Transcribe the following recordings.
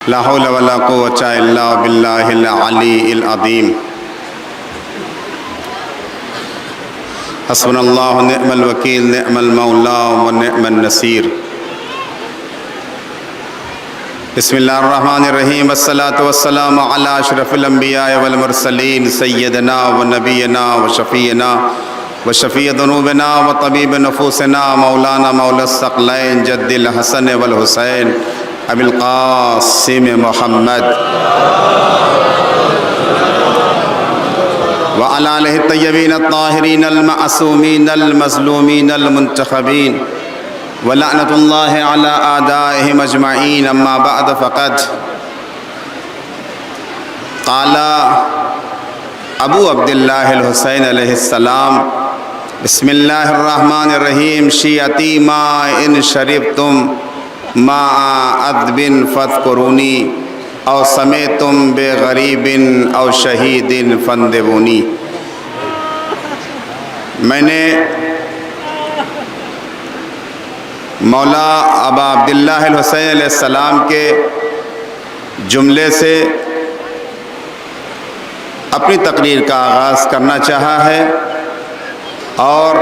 لا حول ولا قوة إلا بالله العلي العظيم حسبنا الله ونعم الوكيل نعم المولى ونعم النصير بسم الله الرحمن الرحيم والصلاة والسلام على أشرف الأنبياء والمرسلين سيدنا ونبينا وشفينا وشفيع ذنوبنا وطبيب نفوسنا مولانا مولى الثقلين جد الحسن والحسين ابی القاسم محمد وعلى آلہ الطیبین الطاہرین المعصومین المظلومین المنتخبین ولعنۃ اللہ علی اعدائہم اجمعین اما بعد فقد قال ابو عبداللہ الحسین علیہ السلام بسم اللہ الرحمن الرحیم شیعتی ما ان شربتم ما عذب فاذکرونی او سمیتم بغریب او شہید فاندبونی۔ میں نے مولا ابا عبداللہ الحسین علیہ السلام کے جملے سے اپنی تقریر کا آغاز کرنا چاہا ہے اور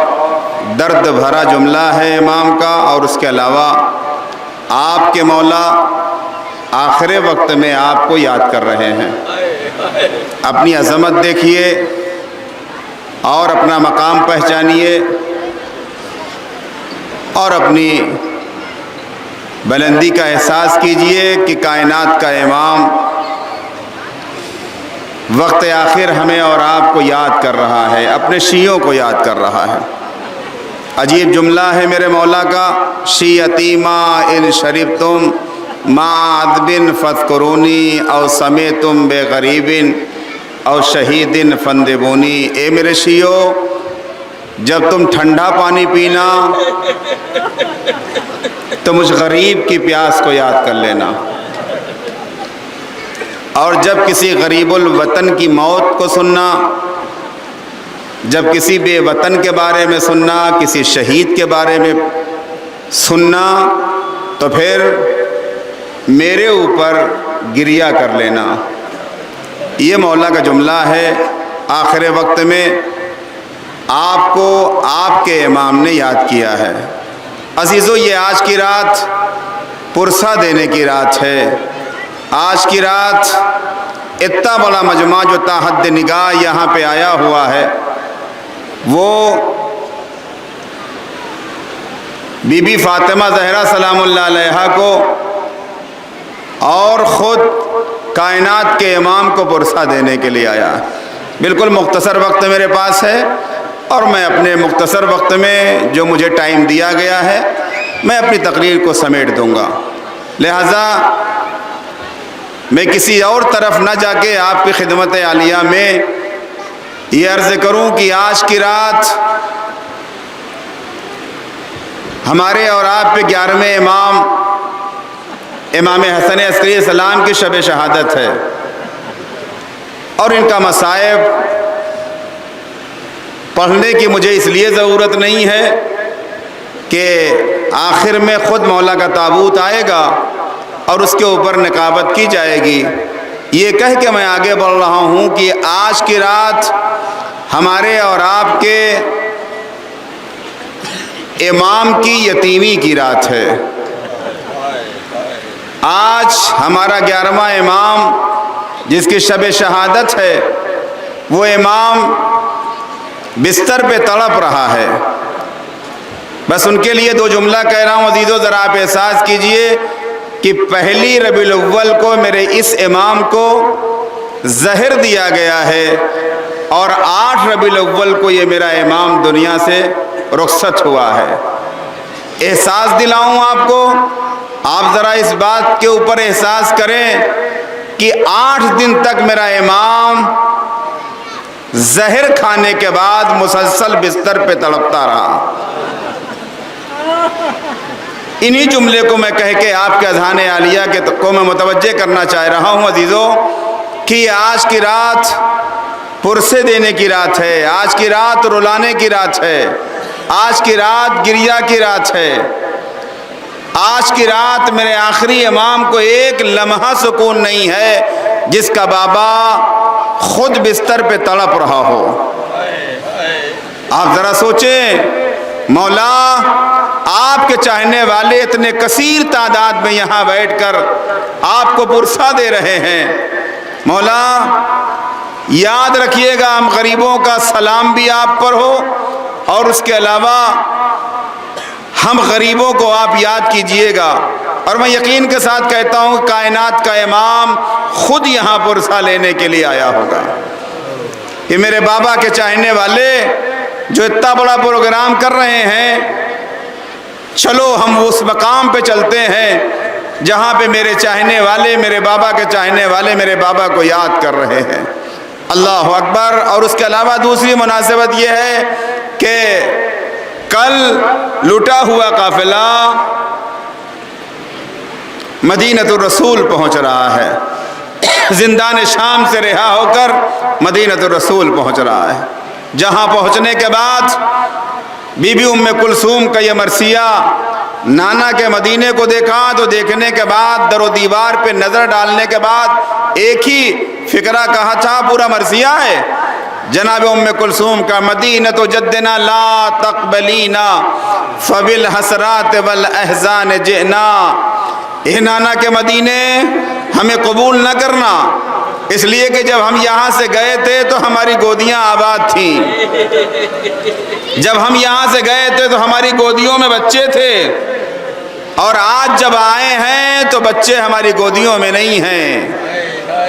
درد بھرا جملہ ہے امام کا، اور اس کے علاوہ آپ کے مولا آخر وقت میں آپ کو یاد کر رہے ہیں۔ اپنی عظمت دیکھیے اور اپنا مقام پہچانیے اور اپنی بلندی کا احساس کیجئے کہ کائنات کا امام وقت آخر ہمیں اور آپ کو یاد کر رہا ہے، اپنے شیعوں کو یاد کر رہا ہے۔ عجیب جملہ ہے میرے مولا کا، شیعتی ما ان شربتم ما عذب فاذکرونی او سمیتم بغریب او شہید فاندبونی۔ اے میرے شیعو، جب تم ٹھنڈا پانی پینا تو مجھ غریب کی پیاس کو یاد کر لینا، اور جب کسی غریب الوطن کی موت کو سننا، جب کسی بے وطن کے بارے میں سننا، کسی شہید کے بارے میں سننا، تو پھر میرے اوپر گریہ کر لینا۔ یہ مولا کا جملہ ہے۔ آخر وقت میں آپ کو آپ کے امام نے یاد کیا ہے۔ عزیزو، یہ آج کی رات پرسہ دینے کی رات ہے۔ آج کی رات اتنا بڑا مجمع جو تا حد نگاہ یہاں پہ آیا ہوا ہے، وہ بی بی فاطمہ زہرا سلام اللہ علیہا کو اور خود کائنات کے امام کو پرسہ دینے کے لیے آیا۔ بالکل مختصر وقت میرے پاس ہے، اور میں اپنے مختصر وقت میں جو مجھے ٹائم دیا گیا ہے میں اپنی تقریر کو سمیٹ دوں گا، لہٰذا میں کسی اور طرف نہ جا کے آپ کی خدمت عالیہ میں یہ عرض کروں کہ آج کی رات ہمارے اور آپ پہ 11ویں امام حسن عسکری السلام کی شب شہادت ہے، اور ان کا مصائب پڑھنے کی مجھے اس لیے ضرورت نہیں ہے کہ آخر میں خود مولا کا تابوت آئے گا اور اس کے اوپر نقابت کی جائے گی، یہ کہہ کے میں آگے بڑھ رہا ہوں کہ آج کی رات ہمارے اور آپ کے امام کی یتیمی کی رات ہے۔ آج ہمارا 11واں امام جس کی شب شہادت ہے، وہ امام بستر پہ تڑپ رہا ہے۔ بس ان کے لیے 2 جملہ کہہ رہا ہوں عزیزو، ذرا آپ احساس کیجئے کہ پہلی ربیع الاول کو میرے اس امام کو زہر دیا گیا ہے، اور 8 ربیع الاول کو یہ میرا امام دنیا سے رخصت ہوا ہے۔ احساس دلاؤں آپ کو، آپ ذرا اس بات کے اوپر احساس کریں کہ 8 دن تک میرا امام زہر کھانے کے بعد مسلسل بستر پہ تڑپتا رہا۔ انہی جملے کو میں کہہ کے آپ کے اذہان عالیہ کو میں متوجہ کرنا چاہ رہا ہوں عزیزو کہ یہ آج کی رات پرسے دینے کی رات ہے، آج کی رات رلانے کی رات ہے، آج کی رات گریہ کی رات ہے۔ آج کی رات میرے آخری امام کو ایک لمحہ سکون نہیں ہے جس کا بابا خود بستر پہ تڑپ رہا ہو۔ آپ ذرا سوچیں، مولا آپ کے چاہنے والے اتنے کثیر تعداد میں یہاں بیٹھ کر آپ کو پرسا دے رہے ہیں۔ مولا یاد رکھیے گا، ہم غریبوں کا سلام بھی آپ پر ہو، اور اس کے علاوہ ہم غریبوں کو آپ یاد کیجئے گا۔ اور میں یقین کے ساتھ کہتا ہوں کائنات کا امام خود یہاں پرسا لینے کے لیے آیا ہوگا۔ یہ میرے بابا کے چاہنے والے جو اتنا بڑا پروگرام کر رہے ہیں، چلو ہم اس مقام پہ چلتے ہیں جہاں پہ میرے چاہنے والے، میرے بابا کے چاہنے والے میرے بابا کو یاد کر رہے ہیں۔ اللہ اکبر۔ اور اس کے علاوہ دوسری مناسبت یہ ہے کہ کل لٹا ہوا قافلہ مدینۃ الرسول پہنچ رہا ہے، زندان شام سے رہا ہو کر مدینۃ الرسول پہنچ رہا ہے، جہاں پہنچنے کے بعد بی بی ام کلثوم کا یہ مرثیہ نانا کے مدینے کو دیکھا تو دیکھنے کے بعد در و دیوار پہ نظر ڈالنے کے بعد ایک ہی فقرہ کہا تھا، پورا مرثیہ ہے جناب ام کلثوم کا، مدینۃ جدنا لا تقبلینا فبالحسرات والاحزان جئنا۔ اے نانا کے مدینے ہمیں قبول نہ کرنا، اس لیے کہ جب ہم یہاں سے گئے تھے تو ہماری گودیاں آباد تھیں، جب ہم یہاں سے گئے تھے تو ہماری گودیوں میں بچے تھے، اور آج جب آئے ہیں تو بچے ہماری گودیوں میں نہیں ہیں،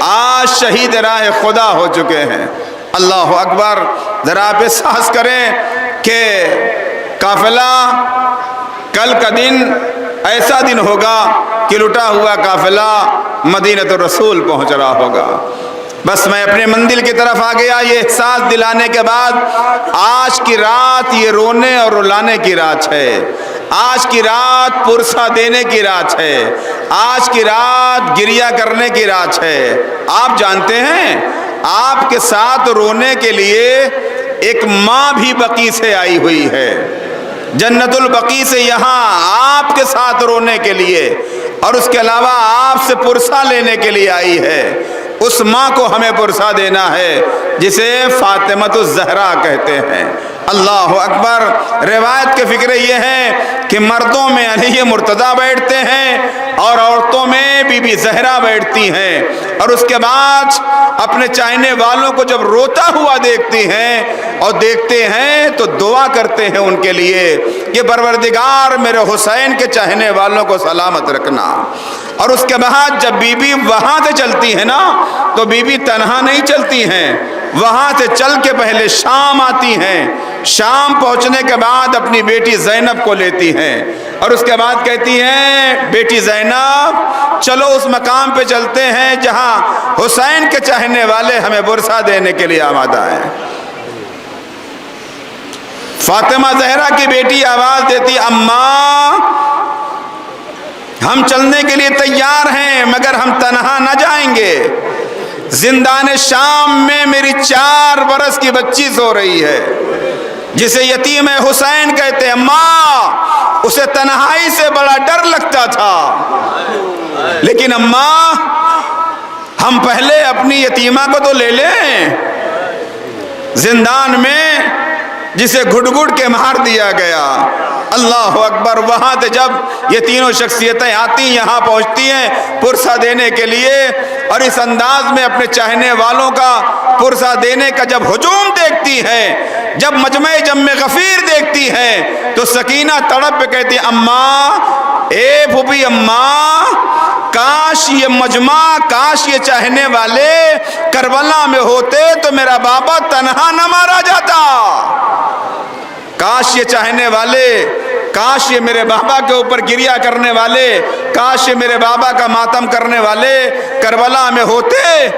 آج شہید راہ خدا ہو چکے ہیں۔ اللہ اکبر۔ ذرا آپ احساس کریں کہ قافلہ کل کا دن ایسا دن ہوگا کہ لٹا ہوا قافلہ مدینۃ الرسول پہنچ رہا ہوگا۔ بس میں اپنے منزل کی طرف آ گیا یہ احساس دلانے کے بعد، آج کی رات یہ رونے اور رلانے کی رات ہے، آج کی رات پرسا دینے کی رات ہے، آج کی رات گریہ کرنے کی رات ہے۔ آپ جانتے ہیں آپ کے ساتھ رونے کے لیے ایک ماں بھی بقیع سے آئی ہوئی ہے، جنت البقیع سے یہاں آپ کے ساتھ رونے کے لیے، اور اس کے علاوہ آپ سے پرسا لینے کے لیے آئی ہے۔ اس ماں کو ہمیں پرسا دینا ہے جسے فاطمۃ الزہرا کہتے ہیں۔ اللہ اکبر۔ روایت کے فکر یہ ہے کہ مردوں میں علی مرتضیٰ بیٹھتے ہیں اور عورتوں میں بی بی زہرا بیٹھتی ہیں، اور اس کے بعد اپنے چاہنے والوں کو جب روتا ہوا دیکھتی ہیں اور دیکھتے ہیں تو دعا کرتے ہیں ان کے لیے کہ پروردگار میرے حسین کے چاہنے والوں کو سلامت رکھنا۔ اور اس کے بعد جب بی بی وہاں سے چلتی ہے نا تو بی بی تنہا نہیں چلتی ہیں، وہاں سے چل کے پہلے شام آتی ہیں، شام پہنچنے کے بعد اپنی بیٹی زینب کو لیتی ہیں، اور اس کے بعد کہتی ہیں بیٹی زینب چلو اس مقام پہ چلتے ہیں جہاں حسین کے چاہنے والے ہمیں برسا دینے کے لیے آمادہ ہیں۔ فاطمہ زہرا کی بیٹی آواز دیتی، اماں ہم چلنے کے لیے تیار ہیں مگر ہم تنہا نہ جائیں گے، زندان شام میں میری 4 برس کی بچی سو رہی ہے جسے یتیم حسین کہتے ہیں، اماں اسے تنہائی سے بڑا ڈر لگتا تھا، لیکن اماں ہم پہلے اپنی یتیمہ کو تو لے لیں، زندان میں جسے گھٹ گھٹ کے مار دیا گیا۔ اللہ اکبر۔ وہاں سے جب یہ تینوں شخصیتیں آتی یہاں پہنچتی ہیں پرسا دینے کے لیے، اور اس انداز میں اپنے چاہنے والوں کا پرسا دینے کا جب ہجوم دیکھتی ہیں، جب مجمع جم غفیر دیکھتی ہیں تو سکینہ تڑپ پہ کہتی ہے، اماں اے پھوپھی اماں کاش یہ مجمع، کاش یہ چاہنے والے کربلا میں ہوتے تو میرا بابا تنہا نہ مارا جاتا، کاش یہ چاہنے والے، کاش یہ میرے بابا کے اوپر گریہ کرنے والے، کاش یہ میرے بابا کا ماتم کرنے والے کربلا میں ہوتے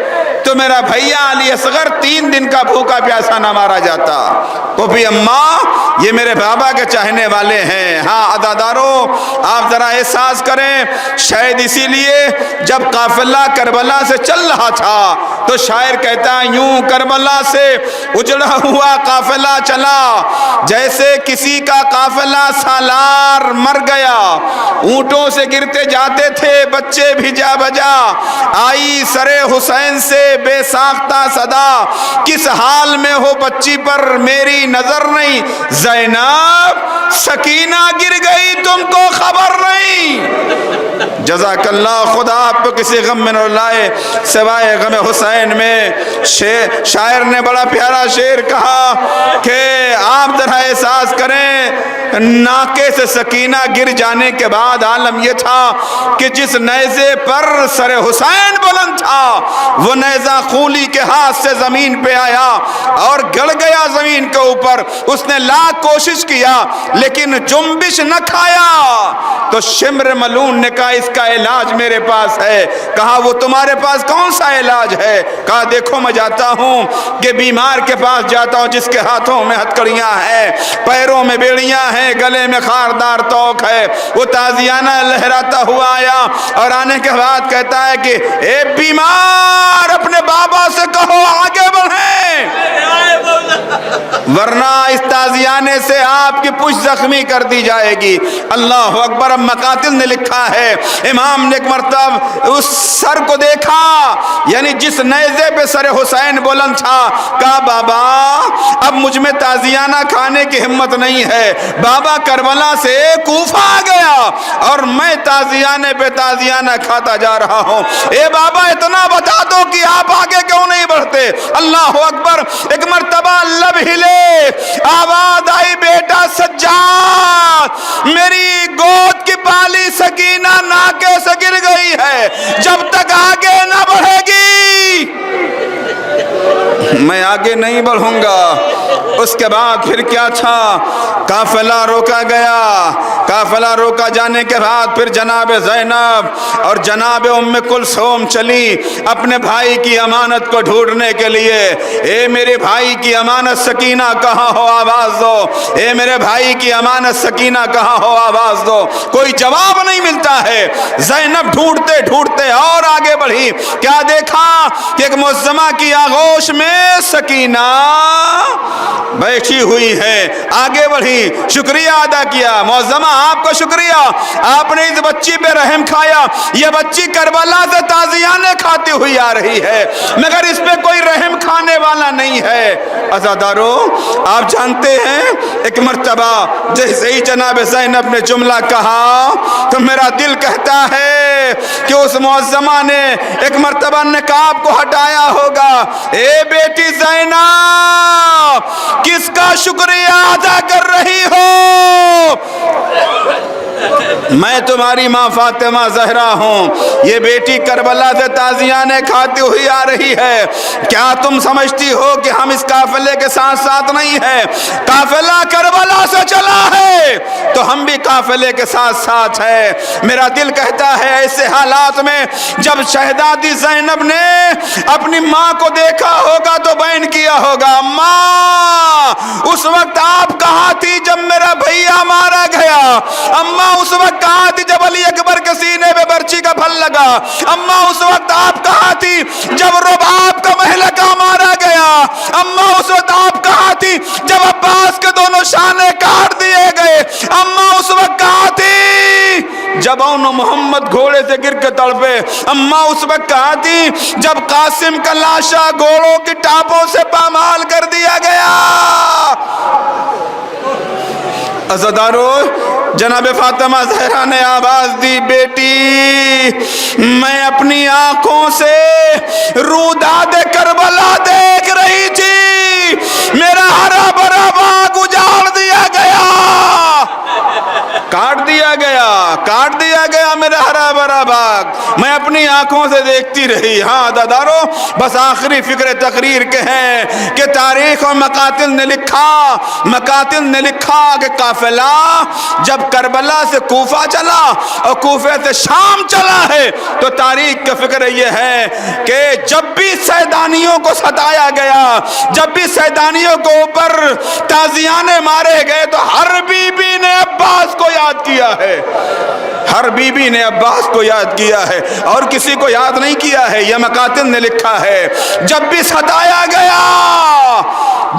تو میرا بھیا علی اصغر 3 دن کا بھوکا پیاسا نہ مارا جاتا۔ پھوپھی اماں یہ میرے بابا کے چاہنے والے ہیں۔ ہاں عزادارو آپ ذرا احساس کریں، شاید اسی لیے جب قافلہ کربلا سے چل رہا تھا تو شاعر کہتا ہے یوں کربلا سے اجڑا ہوا قافلہ چلا، جیسے کسی کا قافلہ سالار مر گیا، اونٹوں سے گرتے جاتے تھے بچے بھی جا بجا، آئی سر حسین سے بے ساختہ صدا، کس حال میں ہو بچی پر میری نظر نہیں، زینب سکینہ گر گئی تم کو خبر نہیں۔ جزاک اللہ، خدا آپ کو کسی غم میں نہ لائے سوائے غم حسین میں۔ شاعر نے بڑا پیارا شعر کہا کہ آپ ذرا احساس کریں، ناکے سے سکینہ گر جانے کے بعد عالم یہ تھا کہ جس نیزے پر سر حسین بلند تھا وہ نیزہ خولی کے ہاتھ سے زمین پہ آیا اور گڑ گیا زمین کے اوپر۔ اس نے لاکھ کوشش کیا لیکن جنبش نہ کھایا، تو شمر ملون نے کہا اس کا علاج میرے پاس ہے۔ کہا وہ تمہارے پاس کون سا علاج ہے؟ کہا دیکھو میں جاتا ہوں کہ بیمار کے پاس جاتا ہوں جس کے ہاتھوں میں ہتکڑیاں ہیں، پیروں میں بیڑیاں ہیں، گلے میں خاردار توق ہے۔ وہ تازیانہ لہراتا ہوا آیا اور آنے کے بعد کہتا ہے کہ اے بیمار اپنے بابا سے کہو آگے بڑھیں، ورنہ اس تازیانے سے آپ کی پشت زخمی کر دی جائے گی۔ اللہ اکبر۔ اب مقاتل نے لکھا ہے امام نے ایک مرتبہ اس سر کو دیکھا، یعنی جس نیزے پہ سر حسین بلند تھا، کہا بابا اب مجھ میں تازیانہ کھانے کی ہمت نہیں ہے، بابا کربلا سے کوفہ آ گیا اور میں تازیانے پہ تازیانہ کھاتا جا رہا ہوں، اے بابا اتنا بتا دو کہ آپ آگے کیوں نہیں بڑھتے؟ اللہ اکبر۔ ایک مرتبہ لب ہلے، آواز آئی بیٹا سجاد میری گود کی پالی سکینہ ناکے سے گر گئی ہے، جب تک آگے نہ بڑھے گی میں آگے نہیں بڑھوں گا۔ اس کے بعد پھر کیا تھا؟ قافلہ روکا گیا، قافلہ روکا جانے کے بعد پھر جناب زینب اور جناب ام کلثوم چلی اپنے بھائی کی امانت کو ڈھونڈنے کے لیے۔ اے میرے بھائی کی امانت سکینہ کہاں ہو آواز دو، اے میرے بھائی کی امانت سکینہ کہاں ہو آواز دو۔ کوئی جواب نہیں ملتا ہے۔ زینب ڈھونڈتے ڈھونڈتے اور آگے بڑھی، کیا دیکھا کہ ایک معظمہ کی آغوش میں سکینہ بیٹھی ہوئی ہے۔ آگے بڑھی، شکریہ ادا کیا، معظمہ آپ کو شکریہ، آپ نے اس بچی پہ رحم کھایا، یہ بچی کربلا سے تازیانے کھاتی ہوئی آ رہی ہے مگر اس پہ کوئی رحم کھانے والا نہیں ہے۔ عزادارو آپ جانتے ہیں ایک مرتبہ جیسے ہی جناب زینب نے جملہ کہا تو میرا دل کہتا ہے کہ اس معظمہ نے ایک مرتبہ نقاب کو ہٹایا ہوگا۔ اے بیٹی زینب کس کا شکریہ ادا کر رہی ہو؟ میں تمہاری ماں فاطمہ زہرا ہوں، یہ بیٹی کربلا سے تازیانے کھاتی ہوئی آ رہی ہے، کیا تم سمجھتی ہو کہ ہم اس قافلے کے ساتھ ساتھ نہیں ہیں؟ قافلہ کربلا سے چلا ہے تو ہم بھی قافلے کے ساتھ ساتھ ہیں۔ میرا دل کہتا ہے ایسے حالات میں جب شہزادی زینب نے اپنی ماں کو دیکھا ہوگا تو بیان کیا ہوگا ماں اس وقت آپ کہاں تھی جب میرا بھیا مارا گیا؟ اماں اس وقت کہاں تھی جب علی اکبر کے سینے پہ برچی کا پھل لگا؟ اماں اس وقت آپ کہاں تھی جب رباب کا مہلکہ مارا گیا؟ اماں اس وقت آپ کہاں تھی جب عباس کے دونوں شانے کاٹ دیے گئے؟ اماں اس وقت کہاں تھی جب اون محمد گھوڑے سے گر کے تڑپے؟ اماں اس وقت کہاں تھی جب قاسم کا لاشا گھوڑوں کی ٹاپوں سے پامال کر دیا گیا؟ عزادارو جناب فاطمہ زہرا نے آواز دی بیٹی میں اپنی آنکھوں سے روداد کربلا دیکھ رہی تھی، میرا ہرا بھرا باغ اجاڑ دیا گیا، کاٹ دیا گیا، کاٹ دیا گیا میرا ہرا بھرا باغ، میں اپنی آنکھوں سے دیکھتی رہی۔ ہاں عزادارو بس آخری فکر تقریر کے ہیں کہ تاریخ اور مقاتل نے لکھا کہ قافلہ جب کربلا سے کوفہ چلا اور کوفہ سے شام چلا ہے تو تاریخ کا فکر یہ ہے کہ جب بھی سیدانیوں کو ستایا گیا، جب بھی سیدانیوں کو اوپر تازیانے مارے گئے تو ہر بی بی نے عباس کو یاد کیا ہے، ہر بی بی نے عباس کو یاد کیا ہے اور کسی کو یاد نہیں کیا ہے. یہ مکاتب نے لکھا ہے جب بھی ستایا گیا،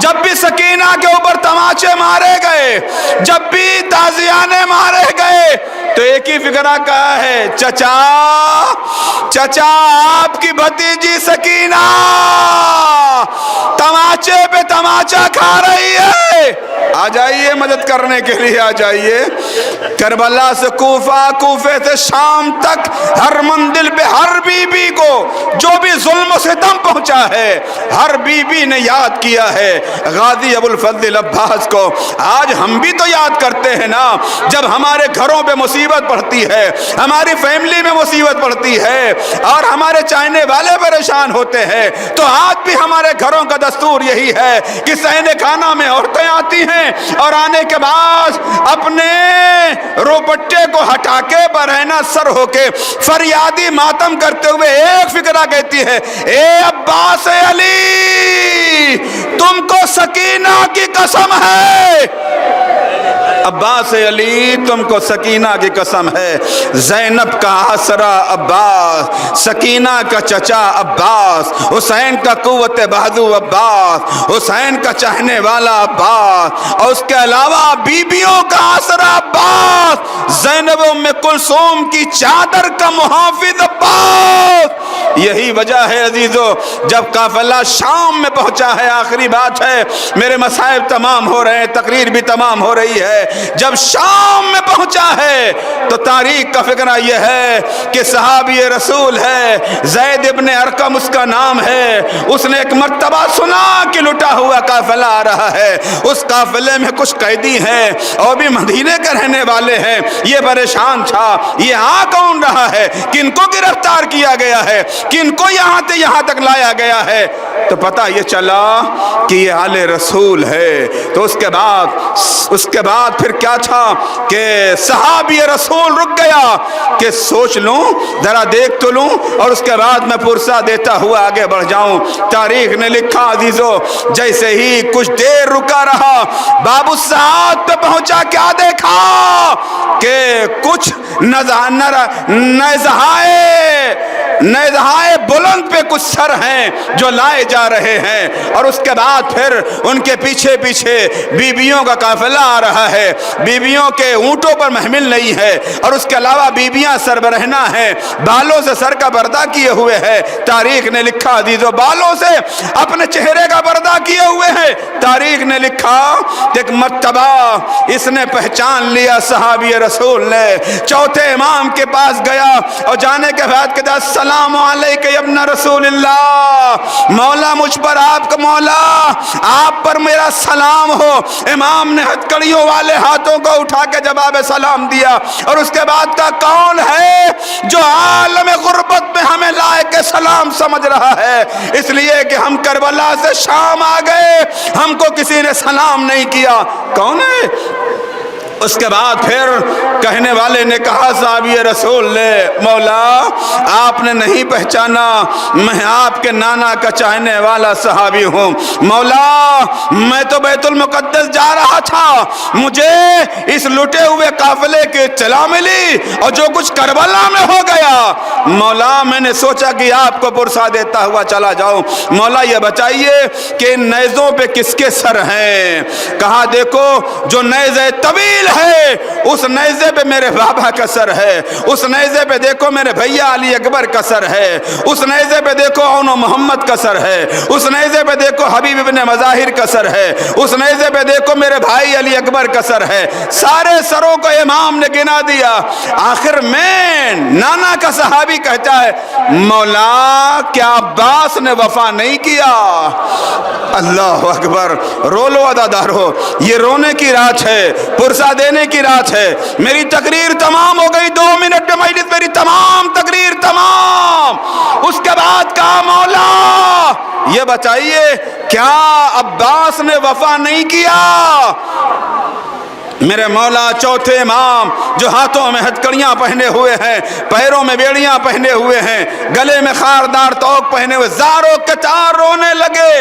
جب بھی سکینہ کے اوپر تماچے مارے گئے، جب بھی تازیانے مارے گئے، تو ایک ہی فکرہ کہا ہے، چچا چچا آپ کی بھتیجی سکینہ تماچے پہ تماچا کھا رہی ہے، آ جائیے مدد کرنے کے لیے آ جائیے. کربلا سے کوفہ، کوفے سے شام تک ہر منزل پہ ہر بی بی کو جو بھی ظلم و ستم پہنچا ہے، ہر بی بی نے یاد کیا ہے غازی ابو الفضل عباس کو. آج ہم بھی تو یاد کرتے ہیں نا، جب ہمارے گھروں پہ مصیبت پڑتی ہے، ہماری فیملی میں مصیبت پڑتی ہے اور ہمارے چاہنے والے پریشان ہوتے ہیں، تو آج بھی ہمارے گھروں کا دستور یہی ہے کہ صحن کھانا میں عورتیں آتی ہیں اور آنے کے بعد اپنے روپٹے کو ہٹا کے برہنہ سر ہو کے فریادی ماتم کرتے ہوئے ایک فکرہ کہتی ہے، اے عباس علی تم کو سکینہ کی قسم ہے، عباس علی تم کو سکینہ کی قسم ہے. زینب کا آسرا عباس، سکینہ کا چچا عباس، حسین کا قوت بازو عباس، حسین کا چاہنے والا عباس، اور اس کے علاوہ بیبیوں کا آسرا عباس، زینب ام کلثوم کی چادر کا محافظ عباس. یہی وجہ ہے عزیزو، جب قافلہ شام میں پہنچا ہے، آخری بات ہے، میرے مصائب تمام ہو رہے ہیں، تقریر بھی تمام ہو رہی ہے، جب شام میں پہنچا ہے تو تاریخ کا فکرہ یہ ہے کہ صحابی رسول ہے زید ابن ارقم اس کا نام ہے. اس نے ایک مرتبہ سنا کہ لٹا ہوا قافلہ آ رہا ہے، اس قافلے میں کچھ قیدی ہیں اور بھی مدینے کے رہنے والے ہیں. یہ پریشان تھا، یہ آ کون رہا ہے، کن کو گرفتار کیا گیا ہے، کن کو یہاں تک لایا گیا ہے. تو پتہ یہ چلا کہ یہ آل رسول ہے. تو اس کے بعد پھر کیا تھا کہ صحابی رسول رک گیا کہ سوچ لوں، ذرا دیکھ تو لوں، اور اس کے بعد میں پرسہ دیتا ہوا آگے بڑھ جاؤں. تاریخ نے لکھا عزیزو، جیسے ہی کچھ دیر رکا رہا، باب الساعات پہ پہنچا، کیا دیکھا کہ کچھ نیزہائے بلند پہ کچھ سر ہیں جو لائے جا رہے ہیں، اور اس کے بعد پھر ان کے پیچھے پیچھے بیبیوں کا قافلہ آ رہا ہے. بیبیوں کے اونٹوں پر محمل نہیں ہے، اور اس کے علاوہ بیبیاں سر برہنہ ہیں، بالوں سے سر کا پردہ کیے ہوئے ہیں. تاریخ نے لکھا عزیزو، بالوں سے اپنے چہرے کا پردہ کیے ہوئے ہیں. تاریخ نے لکھا کہ ایک مرتبہ اس نے پہچان لیا صحابی رسول نے، چوتھے امام کے پاس گیا اور جانے کے بعد کہتا، السلام علیکم یا ابن رسول اللہ، مولا مجھ پر آپ کا، مولا آپ پر میرا سلام ہو. امام نے ہتھکڑیوں والے ہاتھوں کو اٹھا کے جواب سلام دیا، اور اس کے بعد کا کون ہے جو عالم غربت میں ہمیں لائق سلام سمجھ رہا ہے، اس لیے کہ ہم کربلا سے شام آ گئے، ہم کو کسی نے سلام نہیں کیا. کون ہے؟ اس کے بعد پھر کہنے والے نے کہا صحابی رسول نے، مولا آپ نے نہیں پہچانا، میں آپ کے نانا کا چاہنے والا صحابی ہوں. مولا میں تو بیت المقدس جا رہا تھا، مجھے اس لٹے ہوئے قافلے کی اطلاع ملی اور جو کچھ کربلا میں ہو گیا، مولا میں نے سوچا کہ آپ کو پرسہ دیتا ہوا چلا جاؤں. مولا یہ بتائیے کہ ان نیزوں پہ کس کے سر ہیں؟ کہا دیکھو جو نیزے طویل ہے اس نیزے پہ میرے بابا کا سر ہے، اس نیزے پہ دیکھو میرے بھیا علی اکبر کا سر ہے، اس نیزے پہ دیکھو اون محمد کا سر ہے، اس نیزے پہ دیکھو حبیب ابن مظاہر کا سر ہے، اس نیزے پہ دیکھو میرے بھائی علی اکبر کا سر ہے. سارے سروں کو امام نے گنا دیا. آخر میں نانا کا صحابی کہتا ہے، مولا کیا عباس نے وفا نہیں کیا؟ اللہ اکبر. رو لو عزادارو، یہ رونے کی رات ہے، پرسہ دینے کی رات ہے. میری تقریر تمام ہو گئی، 2 منٹ میں مجلس میری تمام تقریر تمام. اس کے بعد کہا، مولا یہ بتائیے کیا عباس نے وفا نہیں کیا؟ میرے مولا چوتھے امام جو ہاتھوں میں ہتھکڑیاں پہنے ہوئے ہیں، پیروں میں بیڑیاں پہنے ہوئے ہیں، گلے میں خاردار توق پہنے ہوئے زاروں کتار رونے لگے۔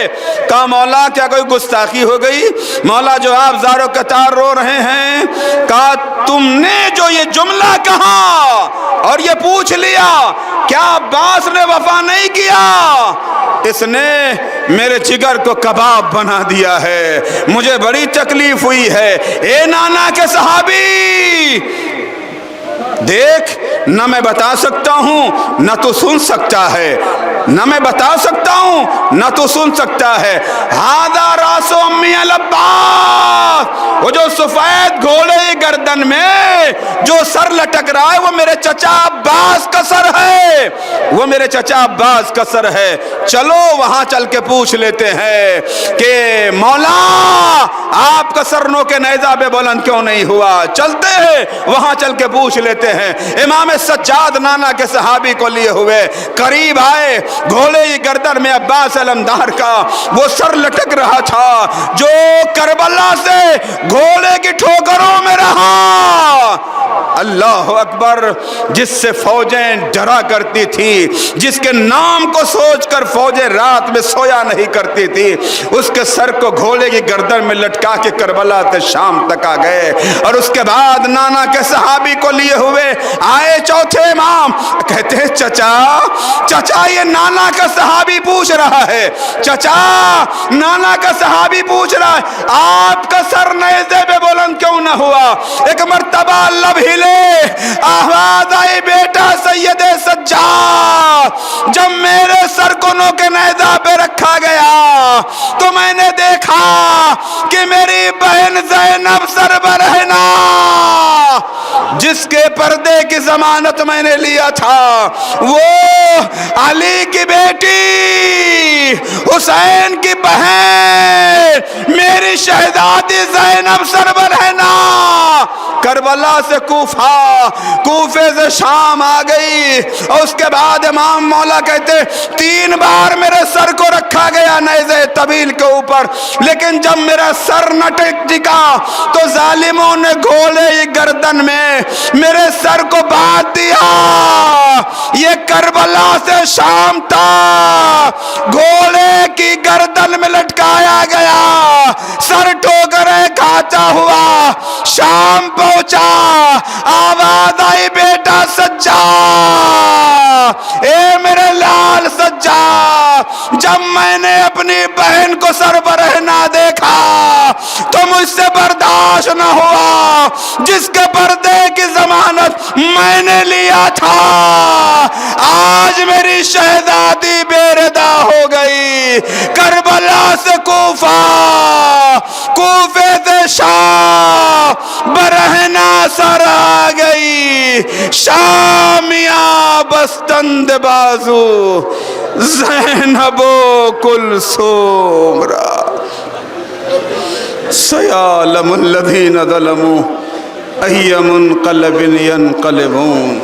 کہا مولا کیا کوئی گستاخی ہو گئی؟ مولا جو آپ زاروں کتار رو رہے ہیں، کہا تم نے جو یہ جملہ کہا اور یہ پوچھ لیا کیا عباس نے وفا نہیں کیا، اس نے میرے جگر کو کباب بنا دیا ہے، مجھے بڑی تکلیف ہوئی ہے۔ اے نانا کے صحابی دیکھ، نہ میں بتا سکتا ہوں نہ تو سن سکتا ہے، نہ میں بتا سکتا ہوں نہ تو سن سکتا ہے۔ ہاذا راس امی العباس، وہ جو سفید گھوڑے گردن میں جو سر لٹک رہا ہے وہ میرے چچا عباس کا سر ہے، وہ میرے چچا عباس کا سر ہے۔ چلو وہاں چل کے پوچھ لیتے ہیں کہ مولا آپ کا سر نو کے نیزہ بے بلند کیوں نہیں ہوا، چلتے ہیں وہاں چل کے پوچھ لیتے ہیں۔ امام سجاد نانا کے صحابی کو لیے ہوئے قریب آئے، گھوڑے کی گردن میں عباس علمدار کا وہ سر لٹک رہا تھا جو کربلا سے گھوڑے کی ٹھوکروں میں رہا۔ اللہ اکبر، جس سے فوجیں ڈرا کرتی تھی، جس کے نام کو سوچ کر فوجیں رات میں سویا نہیں کرتی تھی، اس کے سر کو گھوڑے کی گردن میں لٹکا کے کربلا سے شام تک آ گئے۔ اور اس کے بعد نانا کے صحابی کو لیے ہوئے آئے چوتھے امام، کہتے ہیں چچا یہ نانا کا صحابی پوچھ رہا ہے، چچا نانا کا صحابی پوچھ رہا ہے آپ کا سر نیزے پہ بلند کیوں نہ ہوا۔ ایک مرتبہ لب ہلے، آواز آئی بیٹا سید سجاد، جب میرے سر کو نو کے نیزہ پہ رکھا گیا تو میں نے دیکھا کہ میری بہن زینب سربرہنا جس کے پردے کی ضمانت میں نے لیا تھا، وہ علی کی بیٹی حسین کی بہن میری شہزادی زینب سربرہنا کربلا سے کوفے سے شام آ گئی۔ اور اس کے بعد امام مولا کہتے 3 بار میرے سر کو رکھا گیا نیزے طویل کے اوپر، لیکن جب میرا سر نہ ٹکا تو ظالموں نے گھوڑے گردن میں میرے سر کو باندھ دیا۔ یہ کربلا سے شام تھا، گھوڑے کی گردن میں لٹکایا گیا، سر ٹھوکریں کھاتا ہوا شام پہنچا۔ آواز آئی بیٹا سجاد، اے میرے لال سجاد، جب میں نے اپنی بہن کو سربرہنا دیکھا تو مجھ سے برداشت نہ ہوا، جس کے پردے کی ضمانت میں نے لیا تھا، آج میری شہزادی بے ردا ہو گئی۔ کربلا سے کوفے سے شام برہنا سر آ گئی، شامیاں بستند بازو زینب و کلثوم را سیعلم الذین ظلموا ای منقلب ینقلبون۔